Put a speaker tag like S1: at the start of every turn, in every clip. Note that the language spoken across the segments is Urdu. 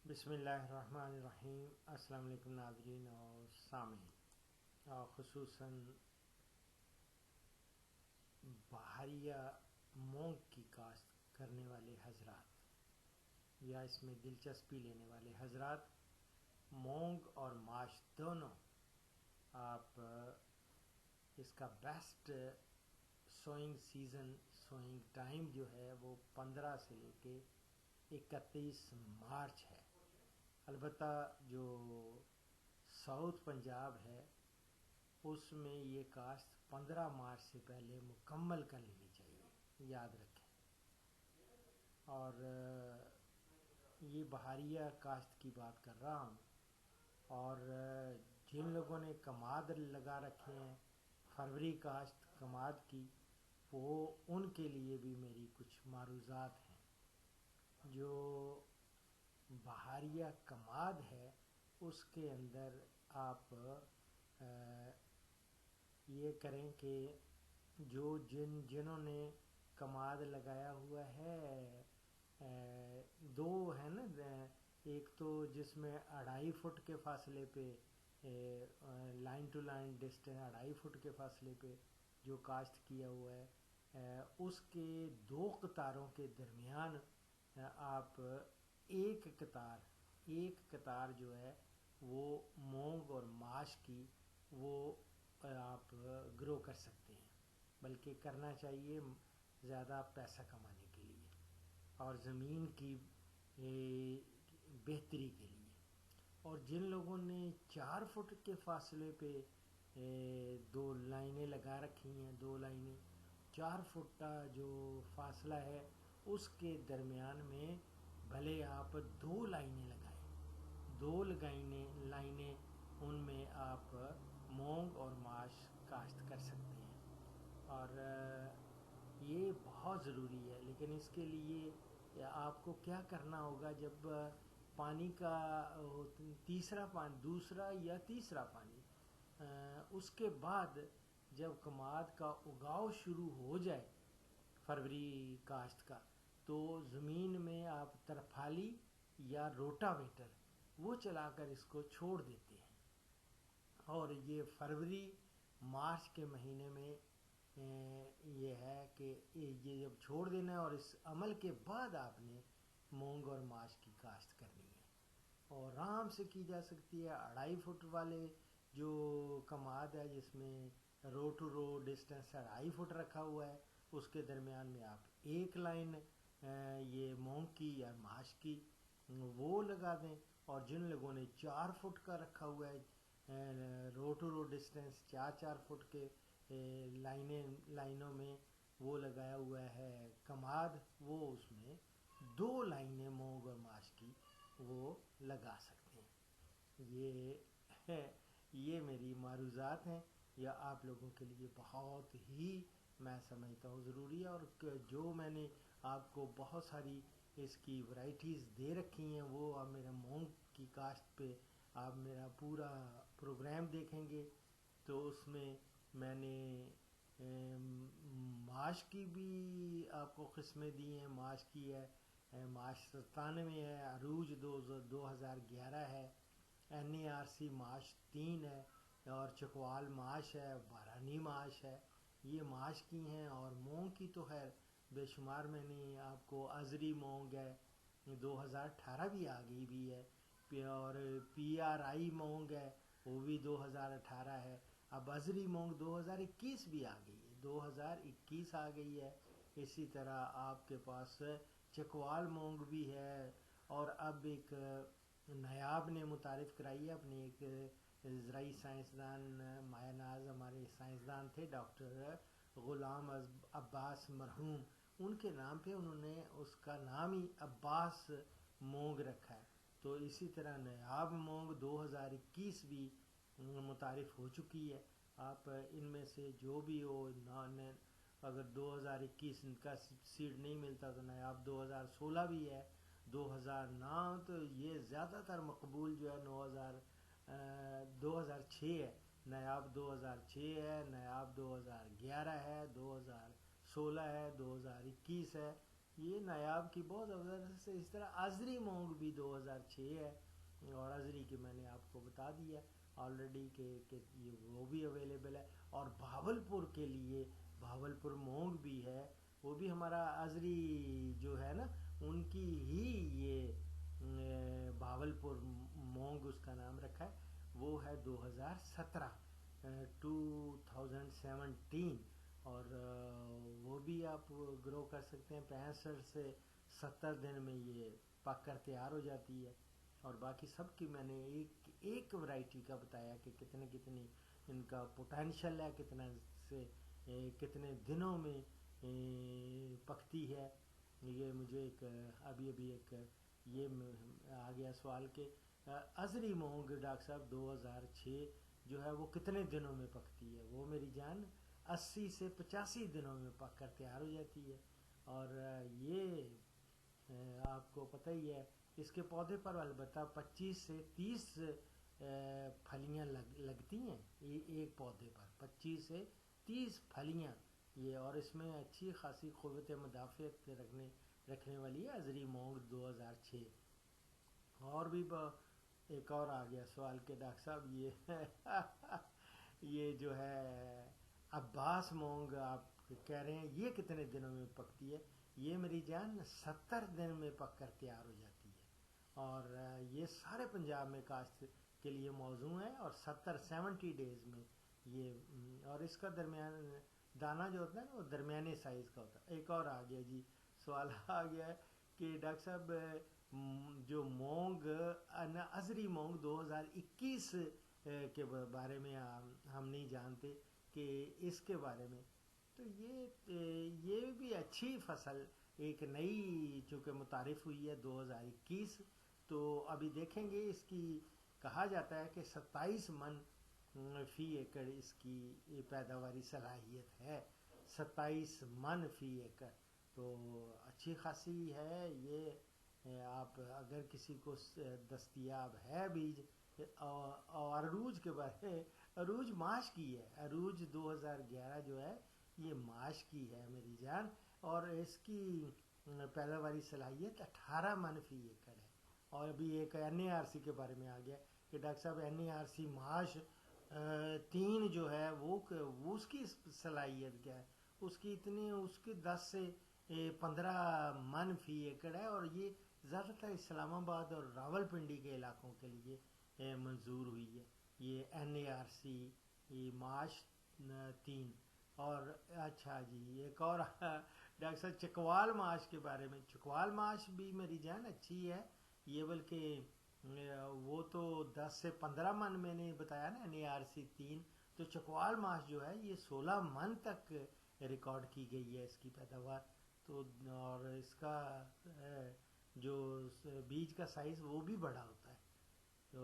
S1: بسم اللہ الرحمن الرحیم۔ السلام علیکم ناظرین اور سامعین، اور خصوصاً بہاریہ مونگ کی کاشت کرنے والے حضرات یا اس میں دلچسپی لینے والے حضرات، مونگ اور ماش دونوں آپ اس کا best swing season, swing time جو ہے وہ 15 سے لے کے 31 مارچ ہے۔ البتہ جو ساؤتھ پنجاب ہے اس میں یہ کاشت 15 مارچ سے پہلے مکمل کر لینی چاہیے، یاد رکھیں۔ اور یہ بہاریہ کاشت کی بات کر رہا ہوں، اور جن لوگوں نے کماد لگا رکھے ہیں، فروری کاشت کماد کی، وہ ان کے لیے بھی میری کچھ معروضات ہیں۔ جو بہاریہ کماد ہے اس کے اندر آپ یہ کریں کہ جنہوں نے کماد لگایا ہوا ہے، دو ہے نا، ایک تو جس میں 2.5 فٹ کے فاصلے پہ، line to line distance 2.5 feet کے فاصلے پہ جو کاشت کیا ہوا ہے، اس کے 2 قطاروں کے درمیان آپ ایک قطار جو ہے وہ مونگ اور ماش کی وہ آپ گرو کر سکتے ہیں، بلکہ کرنا چاہیے زیادہ پیسہ کمانے کے لیے اور زمین کی بہتری کے لیے۔ اور جن لوگوں نے 4 فٹ کے فاصلے پہ 2 لائنیں لگا رکھی ہیں، 2 لائنیں، 4 فٹ کا جو فاصلہ ہے اس کے درمیان میں بھلے آپ 2 لائنیں لگائیں، 2 لائنیں ان میں آپ مونگ اور ماش کاشت کر سکتے ہیں۔ اور یہ بہت ضروری ہے، لیکن اس کے لیے آپ کو کیا کرنا ہوگا؟ جب پانی کا دوسرا یا تیسرا پانی، اس کے بعد جب کماد کا اگاؤ شروع ہو جائے فروری کاشت کا، تو زمین میں آپ ترپھالی یا روٹا ویٹر وہ چلا کر اس کو چھوڑ دیتے ہیں، اور یہ فروری مارچ کے مہینے میں یہ ہے کہ یہ جب چھوڑ دینا ہے، اور اس عمل کے بعد آپ نے مونگ اور ماش کی کاشت کرنی ہے، اور آرام سے کی جا سکتی ہے۔ 2.5 فٹ والے جو کماد ہے جس میں رو ٹو رو ڈسٹینس 2.5 فٹ رکھا ہوا ہے، اس کے درمیان میں آپ ایک لائن یہ مونگ کی یا ماش کی وہ لگا دیں، اور جن لوگوں نے 4 فٹ کا رکھا ہوا ہے رو ٹو رو ڈسٹینس 4 فٹ کے لائنوں میں وہ لگایا ہوا ہے کماد، وہ اس میں 2 لائنیں مونگ اور ماش کی وہ لگا سکتے ہیں۔ یہ میری معروضات ہیں، یا آپ لوگوں کے لیے بہت ہی میں سمجھتا ہوں ضروری ہے، اور جو میں نے آپ کو بہت ساری اس کی ورائٹیز دے رکھی ہیں، وہ آپ میرا مونگ کی کاشت پہ آپ میرا پورا پروگرام دیکھیں گے تو اس میں نے ماش کی بھی آپ کو قسمیں دی ہیں۔ ماش کی ہے، ماش 97 ہے، عروج 2011 ہے، NARC ماش 3 ہے، اور چکوال ماش ہے، بارانی ماش ہے، یہ ماش کی ہیں۔ اور مونگ کی تو خیر بے شمار، میں نے آپ کو ازری مونگ ہے 2018 بھی آ گئی بھی ہے، اور PRI مونگ ہے وہ بھی 2018 ہے، اب ازری مونگ 2021 بھی آ گئی ہے، 2021 آ گئی ہے۔ اسی طرح آپ کے پاس چکوال مونگ بھی ہے، اور اب ایک نیاب نے متعارف کرائی ہے، اپنے ایک زرعی سائنسدان مایہ ناز ہمارے سائنسدان تھے، ڈاکٹر غلام عباس مرحوم، ان کے نام پہ انہوں نے اس کا نام ہی عباس مونگ رکھا ہے۔ تو اسی طرح نیاب مونگ 2021 بھی متعارف ہو چکی ہے۔ آپ ان میں سے جو بھی ہو، اگر 2021 کا سیڈ نہیں ملتا تو نیاب 2016 بھی ہے، 2009 تو یہ زیادہ تر مقبول جو ہے 2006 ہے، نیاب 2006 ہے، نیاب 2011 ہے، 2016 ہے، 2021 ہے، یہ نایاب کی بہت زبردست ہے. اس طرح ازری مونگ بھی 2006 ہے، اور ازری کی میں نے آپ کو بتا دیا آلریڈی کہ یہ وہ بھی اویلیبل ہے. اور بھاولپور کے لیے بھاولپور مونگ بھی ہے، وہ بھی ہمارا ازری جو ہے نا ان کی ہی یہ بھاولپور مونگ اس کا نام رکھا ہے. وہ ہے 2017 2017، اور وہ بھی آپ گرو کر سکتے ہیں. 65 سے 70 دن میں یہ پک کر تیار ہو جاتی ہے. اور باقی سب کی میں نے ایک ورائٹی کا بتایا کہ کتنی ان کا پوٹینشیل ہے، کتنا سے کتنے دنوں میں پکتی ہے. یہ مجھے ابھی ایک یہ آ گیا سوال کہ ازری مونگ ڈاکٹر صاحب 2006 جو ہے وہ کتنے دنوں میں پکتی ہے. وہ میری جان 80 سے 85 دنوں میں پک کر تیار ہو جاتی ہے. اور یہ آپ کو پتہ ہی ہے اس کے پودے پر البتہ 25 سے 30 پھلیاں لگتی ہیں ایک پودے پر، 25 سے 30 پھلیاں یہ. اور اس میں اچھی خاصی قوت مدافعت رکھنے والی ہے ازری مونگ 2006. اور بھی ایک اور آ گیا سوال کہ ڈاکٹر صاحب یہ جو ہے عباس مونگ آپ کہہ رہے ہیں یہ کتنے دنوں میں پکتی ہے. یہ میری جان 70 دن میں پک کر تیار ہو جاتی ہے. اور یہ سارے پنجاب میں کاشت کے لیے موزوں ہے، اور 70 ڈیز میں یہ. اور اس کا درمیان دانہ جو ہوتا ہے نا وہ درمیانے سائز کا ہوتا ہے. ایک اور آ گیا جی سوال آ گیا ہے کہ ڈاکٹر صاحب جو مونگ ازری مونگ 2021 کے بارے میں ہم نہیں جانتے کہ اس کے بارے میں. تو یہ بھی اچھی فصل ایک نئی چونکہ متعارف ہوئی ہے 2021. تو ابھی دیکھیں گے اس کی کہا جاتا ہے کہ 27 من فی ایکڑ اس کی پیداواری صلاحیت ہے. 27 من فی ایکڑ تو اچھی خاصی ہے یہ. آپ اگر کسی کو دستیاب ہے بیج. اور عروج کے بارے عروج ماش کی ہے، عروج 2011 جو ہے یہ ماش کی ہے میری جان. اور اس کی پیداواری صلاحیت 18 من فی ایکڑ ہے. اور ابھی ایک NARC کے بارے میں آ گیا کہ ڈاکٹر صاحب NARC ماش 3 جو ہے وہ اس کی صلاحیت کیا ہے. اس کی 10 سے 15 من فی ایکڑ ہے. اور یہ زیادہ تر اسلام آباد اور راول پنڈی کے علاقوں کے لیے منظور ہوئی ہے یہ NARC یہ ماش 3. اور اچھا جی ایک اور ڈاکٹر صاحب چکوال ماش کے بارے میں. چکوال ماش بھی میری جان اچھی ہے یہ، بلکہ وہ تو 10 سے 15 من میں نے بتایا نا NARC 3. تو چکوال ماش جو ہے یہ 16 من تک ریکارڈ کی گئی ہے اس کی پیداوار. تو اور اس کا جو بیج کا سائز وہ بھی بڑا ہوتا ہے. تو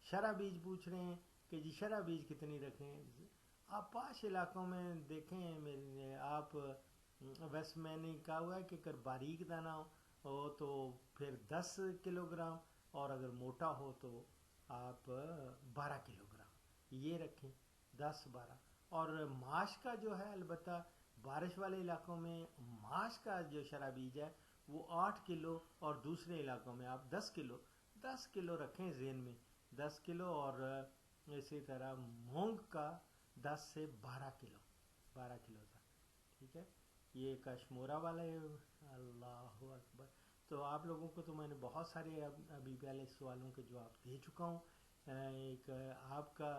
S1: شرح بیج پوچھ رہے ہیں کہ جی شرح بیج کتنی رکھیں. آپ پاش علاقوں میں دیکھیں میرے آپ ویسے میں نے کہا ہوا ہے کہ اگر باریک دانہ ہو تو پھر 10 کلو گرام، اور اگر موٹا ہو تو آپ 12 کلو گرام یہ رکھیں، 10-12. اور ماش کا جو ہے البتہ بارش والے علاقوں میں ماش کا جو شرح بیج ہے وہ 8 کلو، اور دوسرے علاقوں میں آپ 10 کلو رکھیں ذہن میں، 10 کلو. اور اسی طرح مونگ کا 10 سے 12 کلو تک. ٹھیک ہے یہ کشمورہ والے. اللہ اکبر. تو آپ لوگوں کو تو میں نے بہت سارے ابھی پہلے سوالوں کے جواب دے چکا ہوں. ایک آپ کا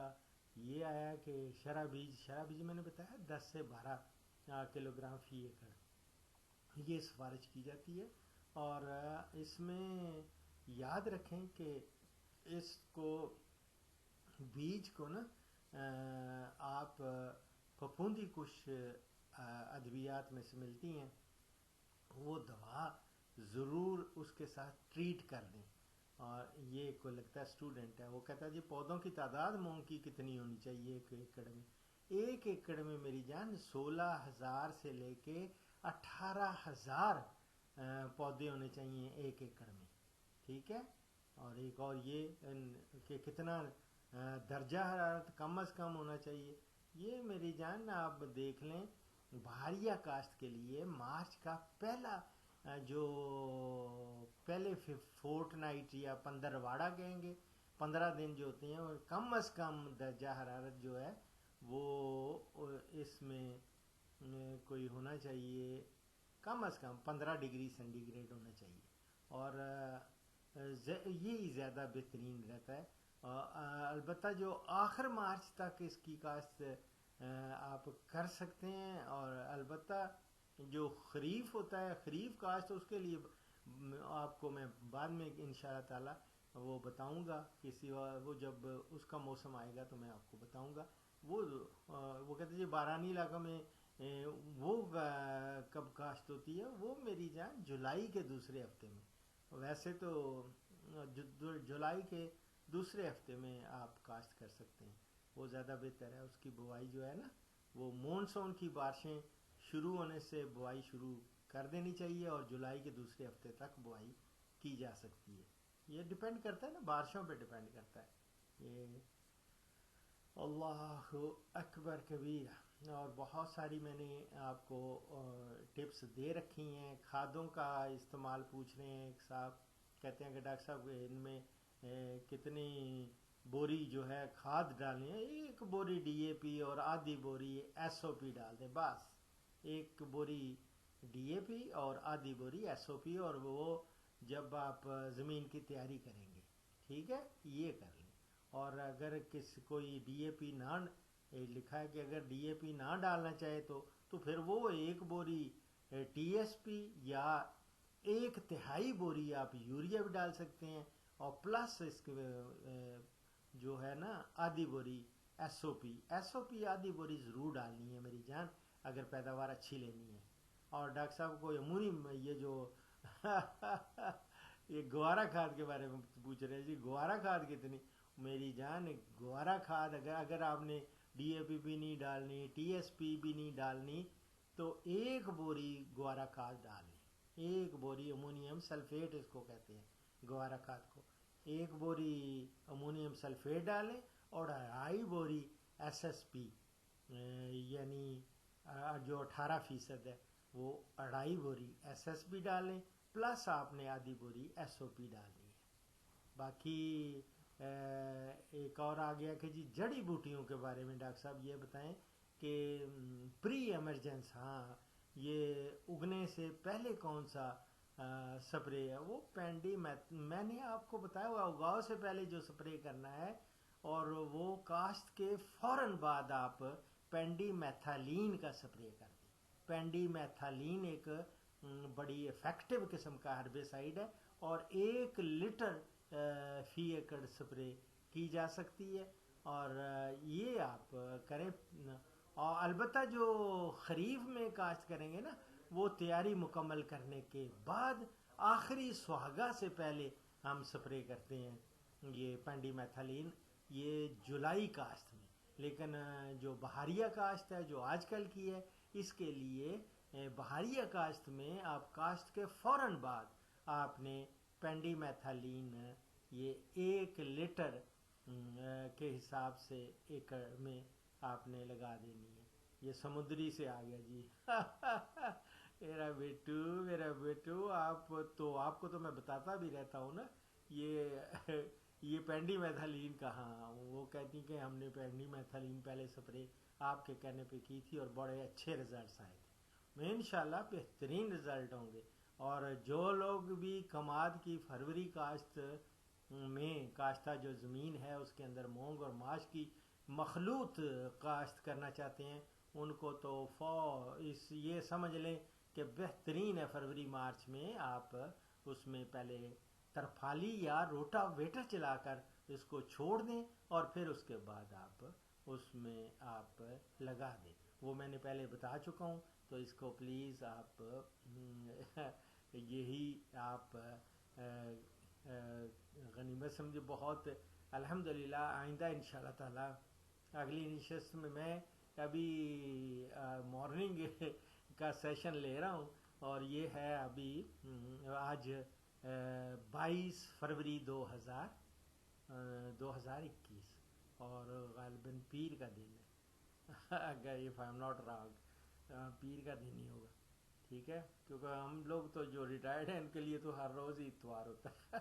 S1: یہ آیا کہ شرح بیج میں نے بتایا 10 سے 12 کلو گرام فی ایکڑ یہ سفارش کی جاتی ہے. اور اس میں یاد رکھیں کہ اس کو بیج کو نا آپ پھپھوندی کچھ ادویات میں سے ملتی ہیں، وہ دوا ضرور اس کے ساتھ ٹریٹ کر دیں. اور یہ کو لگتا ہے اسٹوڈنٹ ہے، وہ کہتا ہے جی پودوں کی تعداد مونگ کی کتنی ہونی چاہیے ایک ایکڑ میں. ایک ایکڑ میں میری جان 16,000 سے لے کے 18,000 پودے ہونے چاہیے ایک ایکڑ میں. ٹھیک ہے. اور ایک اور یہ کہ کتنا درجہ حرارت کم از کم ہونا چاہیے. یہ میری جان آپ دیکھ لیں بہاریہ کاشت کے لیے مارچ کا پہلا جو پہلے فورٹ نائٹ یا پندرواڑہ کہیں گے، 15 دن جو ہوتے ہیں، اور کم از کم درجہ حرارت جو ہے وہ اس میں کوئی ہونا چاہیے، کم از کم 15 ڈگری سینٹی گریڈ ہونا چاہیے، اور یہی زیادہ بہترین رہتا ہے۔ البتہ جو آخر مارچ تک اس کی کاشت آپ کر سکتے ہیں، اور البتہ جو خریف ہوتا ہے، خریف کاشت، اس کے لیے آپ کو میں بعد میں انشاءاللہ تعالی وہ بتاؤں گا، وہ جب اس کا موسم آئے گا تو میں آپ کو بتاؤں گا۔ وہ کہتے ہیں بارانی علاقوں میں وہ کب کاشت ہوتی ہے، وہ میری جان جولائی کے دوسرے ہفتے میں، ویسے تو جولائی کے دوسرے ہفتے میں آپ کاشت کر سکتے ہیں، وہ زیادہ بہتر ہے۔ اس کی بوائی جو ہے نا، وہ مونسون کی بارشیں شروع ہونے سے بوائی شروع کر دینی چاہیے، اور جولائی کے دوسرے ہفتے تک بوائی کی جا سکتی ہے۔ یہ ڈیپینڈ کرتا ہے نا، بارشوں پہ ڈیپینڈ کرتا ہے یہ۔ اللہ اکبر کبیر، اور بہت ساری میں نے آپ کو ٹپس دے رکھی ہیں۔ کھادوں کا استعمال پوچھ رہے ہیں ایک صاحب، کہتے ہیں کہ ڈاکٹر صاحب ان میں کتنی بوری جو ہے کھاد ڈالنی ہے؟ 1 بوری ڈی اے پی اور آدھی بوری ایس او پی ڈال دیں بس، 1 بوری ڈی اے پی اور آدھی بوری ایس او پی، اور وہ جب آپ زمین کی تیاری کریں گے، ٹھیک ہے، یہ کر لیں۔ اور اگر کوئی ڈی اے پی نہ لکھا ہے کہ اگر ڈی اے پی نہ ڈالنا چاہے تو پھر وہ 1 بوری ٹی ایس پی یا 1/3 بوری آپ یوریا بھی ڈال سکتے ہیں، اور پلس اس کے جو ہے نا آدھی بوری ایس او پی آدھی بوری ضرور ڈالنی ہے میری جان، اگر پیداوار اچھی لینی ہے۔ اور ڈاکٹر صاحب کو امونی یہ جو یہ گوارا کھاد کے بارے میں پوچھ رہے ہیں جی، گوارا کھاد کتنی؟ میری جان گوارا کھاد اگر آپ نے ڈی اے پی بھی نہیں ڈالنی، ٹی ایس پی بھی نہیں ڈالنی، تو 1 بوری گوارا کھاد ڈالیں، 1 بوری امونیم سلفیٹ اس کو کہتے ہیں گوارا کھاد کو، 1 بوری امونیم سلفیٹ ڈالیں، اور 2.5 بوری ایس ایس پی، یعنی جو 18% ہے، وہ 2.5 بوری ایس ایس پی ڈالیں، پلس آپ نے آدھی بوری ایس او پی ڈالنی ہے۔ باقی ایک اور آ گیا کہ جی جڑی بوٹیوں کے بارے میں ڈاکٹر صاحب یہ بتائیں کہ پری ایمرجنس، ہاں یہ اگنے سے پہلے کون سا سپرے ہے؟ وہ میں نے آپ کو بتایا ہوا اگاؤ سے پہلے جو سپرے کرنا ہے، اور وہ کاشت کے فوراً بعد آپ پینڈی میتھالین کا سپرے کر دیں۔ پینڈی میتھالین ایک بڑی افیکٹو قسم کا ہربیسائڈ ہے، اور 1 لیٹر فی ایکڑ سپرے کی جا سکتی ہے، اور یہ آپ کریں۔ اور البتہ جو خریف میں کاشت کریں گے نا، وہ تیاری مکمل کرنے کے بعد آخری سہاگا سے پہلے ہم سپرے کرتے ہیں یہ پینڈی میتھالین، یہ جولائی کاشت میں۔ لیکن جو بہاریہ کاشت ہے جو آج کل کی ہے، اس کے لیے بہاریہ کاشت میں آپ کاشت کے فوراً بعد آپ نے پینڈی میتھالین یہ 1 لیٹر کے حساب سے ایکڑ میں آپ نے لگا دینی ہے۔ یہ سمندری سے آ گیا جی میرا بیٹو آپ کو تو میں بتاتا بھی رہتا ہوں نا، یہ پینڈی میتھالین کہاں، وہ کہتی کہ ہم نے پینڈی میتھالین پہلے سپرے آپ کے کہنے پہ کی تھی، اور بڑے اچھے رزلٹس آئے تھے، انشاءاللہ بہترین رزلٹ ہوں گے۔ اور جو لوگ بھی کماد کی فروری کاشت میں کاشتہ جو زمین ہے اس کے اندر مونگ اور ماش کی مخلوط کاشت کرنا چاہتے ہیں، ان کو تو یہ سمجھ لیں کہ بہترین ہے فروری مارچ میں آپ اس میں پہلے ترفالی یا روٹا ویٹر چلا کر اس کو چھوڑ دیں، اور پھر اس کے بعد آپ اس میں آپ لگا دیں۔ وہ میں نے پہلے بتا چکا ہوں، تو اس کو پلیز آپ یہی آپ غنیمت سمجھے۔ بہت الحمدللہ، آئندہ انشاءاللہ تعالی اگلی نشست میں ابھی مارننگ کا سیشن لے رہا ہوں، اور یہ ہے ابھی آج 22 فروری 2021، اور غالباً پیر کا دن ہے اگر if I'm not wrong، پیر کا دن ہی ہوگا، ٹھیک ہے، کیونکہ ہم لوگ تو جو ریٹائرڈ ہیں ان کے لیے تو ہر روز ہی اتوار ہوتا ہے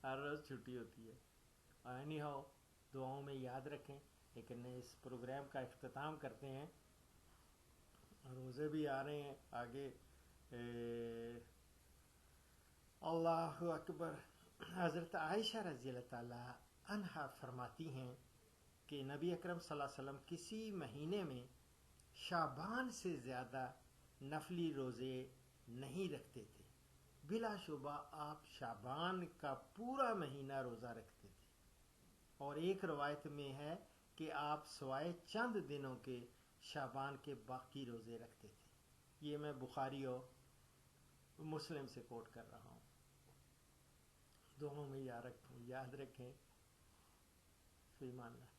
S1: ہر روز چھٹی ہوتی ہے. اینی ہاؤ دعاؤں میں یاد رکھیں. لیکن اس پروگرام کا اختتام کرتے ہیں. روزے بھی آ رہے ہیں آگے. اللہ اکبر. حضرت عائشہ رضی اللہ تعالی عنہا فرماتی ہیں کہ نبی اکرم صلی اللہ علیہ وسلم کسی مہینے میں شعبان سے زیادہ نفلی روزے نہیں رکھتے تھے. بلا شبہ آپ شعبان کا پورا مہینہ روزہ رکھتے تھے. اور ایک روایت میں ہے کہ آپ سوائے چند دنوں کے شعبان کے باقی روزے رکھتے تھے. یہ میں بخاری اور مسلم سے کوٹ کر رہا ہوں. دونوں میں یاد رکھیں. فی امان اللہ.